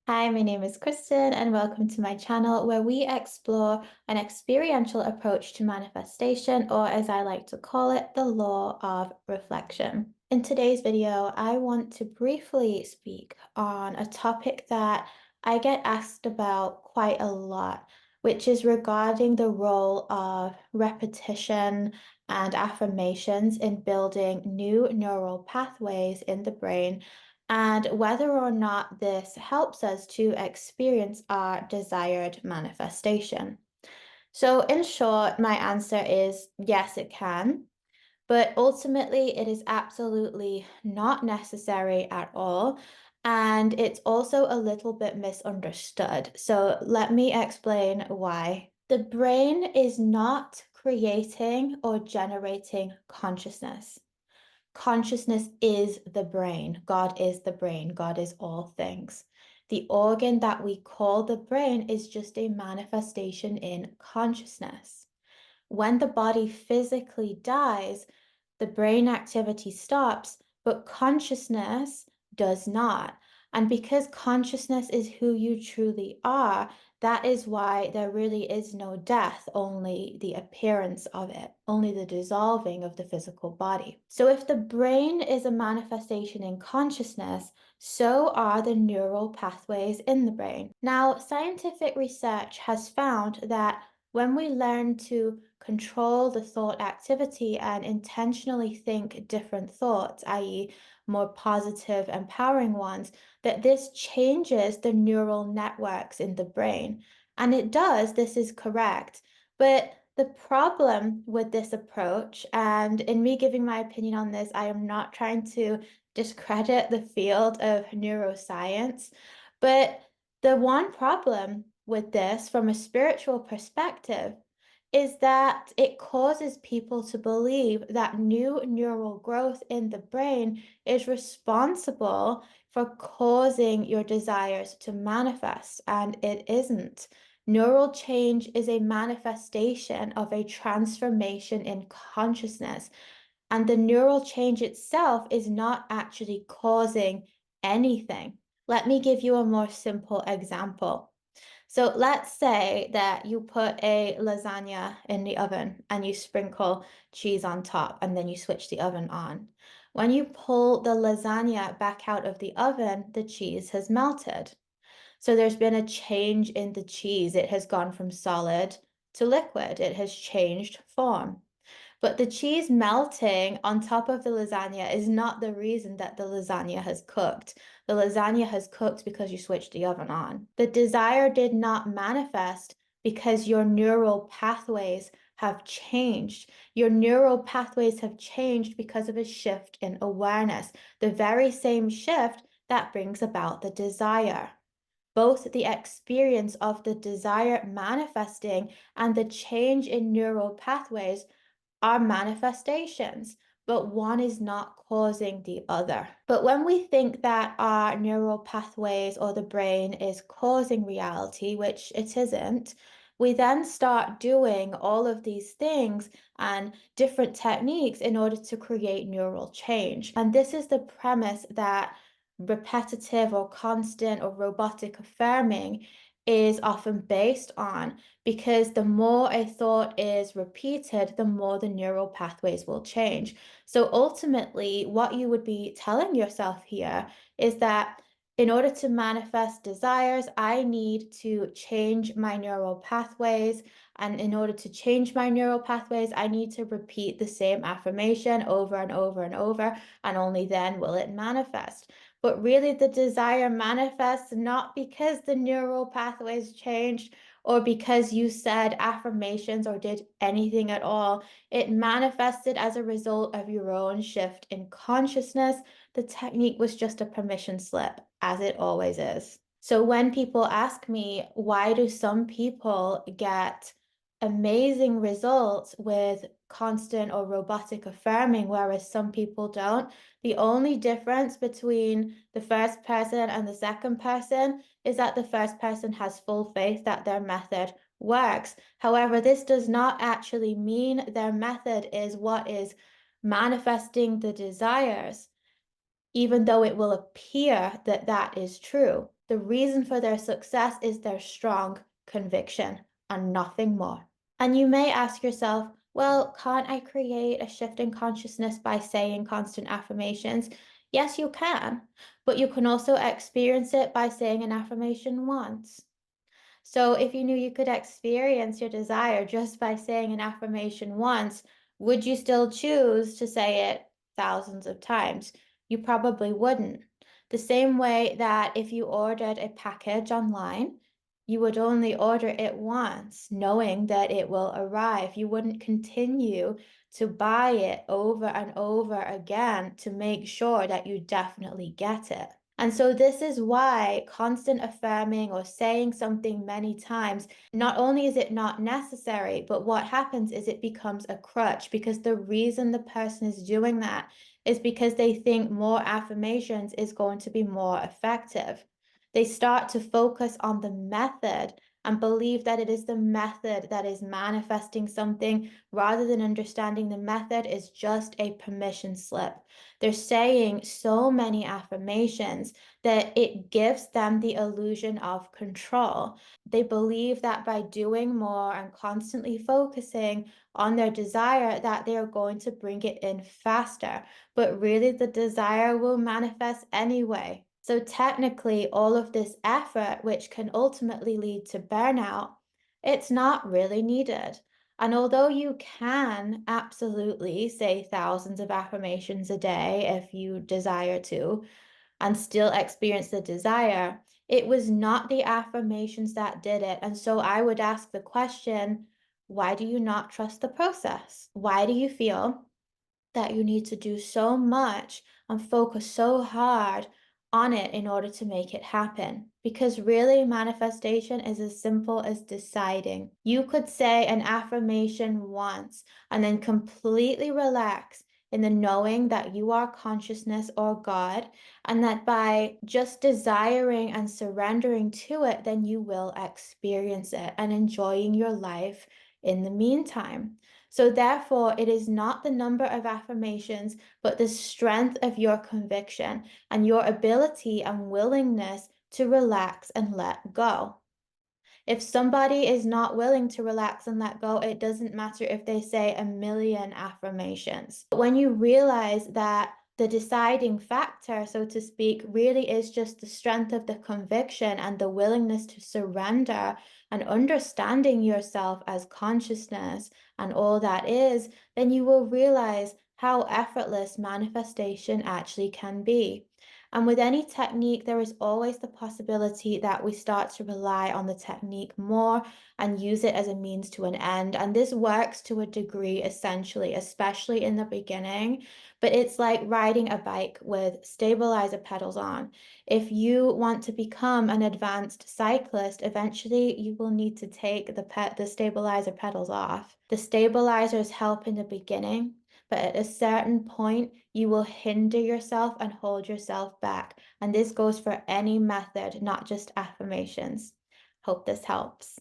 Hi, my name is Kristen, and welcome to my channel where we explore an experiential approach to manifestation, or as I like to call it, the law of reflection. In today's video, I want to briefly speak on a topic that I get asked about quite a lot, which is regarding the role of repetition and affirmations in building new neural pathways in the brain and whether or not this helps us to experience our desired manifestation. So, in short, my answer is yes, it can, but ultimately, it is absolutely not necessary at all. And it's also a little bit misunderstood. So, let me explain why. The brain is not creating or generating consciousness. Consciousness is the brain. God is the brain. God is all things. The organ that we call the brain is just a manifestation in consciousness. When the body physically dies, the brain activity stops, but consciousness does not. And because consciousness is who you truly are, that is why there really is no death, only the appearance of it, only the dissolving of the physical body. So if the brain is a manifestation in consciousness, so are the neural pathways in the brain. Now, scientific research has found that when we learn to control the thought activity and intentionally think different thoughts, i.e., more positive, empowering ones, that this changes the neural networks in the brain. And it does, this is correct. But the problem with this approach, and in me giving my opinion on this, I am not trying to discredit the field of neuroscience, but the one problem with this from a spiritual perspective is that it causes people to believe that new neural growth in the brain is responsible for causing your desires to manifest, and it isn't. Neural change is a manifestation of a transformation in consciousness, and the neural change itself is not actually causing anything. Let me give you a more simple example. So let's say that you put a lasagna in the oven and you sprinkle cheese on top and then you switch the oven on. When you pull the lasagna back out of the oven, the cheese has melted. So there's been a change in the cheese. It has gone from solid to liquid. It has changed form. But the cheese melting on top of the lasagna is not the reason that the lasagna has cooked. The lasagna has cooked because you switched the oven on. The desire did not manifest because your neural pathways have changed. Your neural pathways have changed because of a shift in awareness, the very same shift that brings about the desire. Both the experience of the desire manifesting and the change in neural pathways are manifestations, but one is not causing the other. But when we think that our neural pathways or the brain is causing reality, which it isn't, we then start doing all of these things and different techniques in order to create neural change. And this is the premise that repetitive or constant or robotic affirming is often based on, because the more a thought is repeated, the more the neural pathways will change. So ultimately, what you would be telling yourself here is that in order to manifest desires, I need to change my neural pathways. And in order to change my neural pathways, I need to repeat the same affirmation over and over and over, and only then will it manifest. But really, the desire manifests not because the neural pathways changed or because you said affirmations or did anything at all. It manifested as a result of your own shift in consciousness. The technique was just a permission slip, as it always is. So when people ask me, why do some people get amazing results with constant or robotic affirming, whereas some people don't? The only difference between the first person and the second person is that the first person has full faith that their method works. However, this does not actually mean their method is what is manifesting the desires, even though it will appear that that is true. The reason for their success is their strong conviction and nothing more. And you may ask yourself, well, can't I create a shift in consciousness by saying constant affirmations? Yes, you can, but you can also experience it by saying an affirmation once. So if you knew you could experience your desire just by saying an affirmation once, would you still choose to say it thousands of times? You probably wouldn't. The same way that if you ordered a package online, you would only order it once, knowing that it will arrive. You wouldn't continue to buy it over and over again to make sure that you definitely get it. And so this is why constant affirming or saying something many times, not only is it not necessary, but what happens is it becomes a crutch, because the reason the person is doing that is because they think more affirmations is going to be more effective. They start to focus on the method and believe that it is the method that is manifesting something, rather than understanding the method is just a permission slip. They're saying so many affirmations that it gives them the illusion of control. They believe that by doing more and constantly focusing on their desire, that they are going to bring it in faster, but really the desire will manifest anyway. So technically, all of this effort, which can ultimately lead to burnout, it's not really needed. And although you can absolutely say thousands of affirmations a day if you desire to, and still experience the desire, it was not the affirmations that did it. And so I would ask the question, why do you not trust the process? Why do you feel that you need to do so much and focus so hard on it in order to make it happen? Because really, manifestation is as simple as deciding. You could say an affirmation once and then completely relax in the knowing that you are consciousness or God, and that by just desiring and surrendering to it, then you will experience it and enjoying your life in the meantime. So, therefore, it is not the number of affirmations, but the strength of your conviction and your ability and willingness to relax and let go. If somebody is not willing to relax and let go, it doesn't matter if they say a million affirmations. But when you realize that the deciding factor, so to speak, really is just the strength of the conviction and the willingness to surrender and understanding yourself as consciousness and all that is, then you will realize how effortless manifestation actually can be. And with any technique, there is always the possibility that we start to rely on the technique more and use it as a means to an end. And this works to a degree, essentially, especially in the beginning. But it's like riding a bike with stabilizer pedals on. If you want to become an advanced cyclist, eventually you will need to take the stabilizer pedals off. The stabilizers help in the beginning, but at a certain point, you will hinder yourself and hold yourself back. And this goes for any method, not just affirmations. Hope this helps.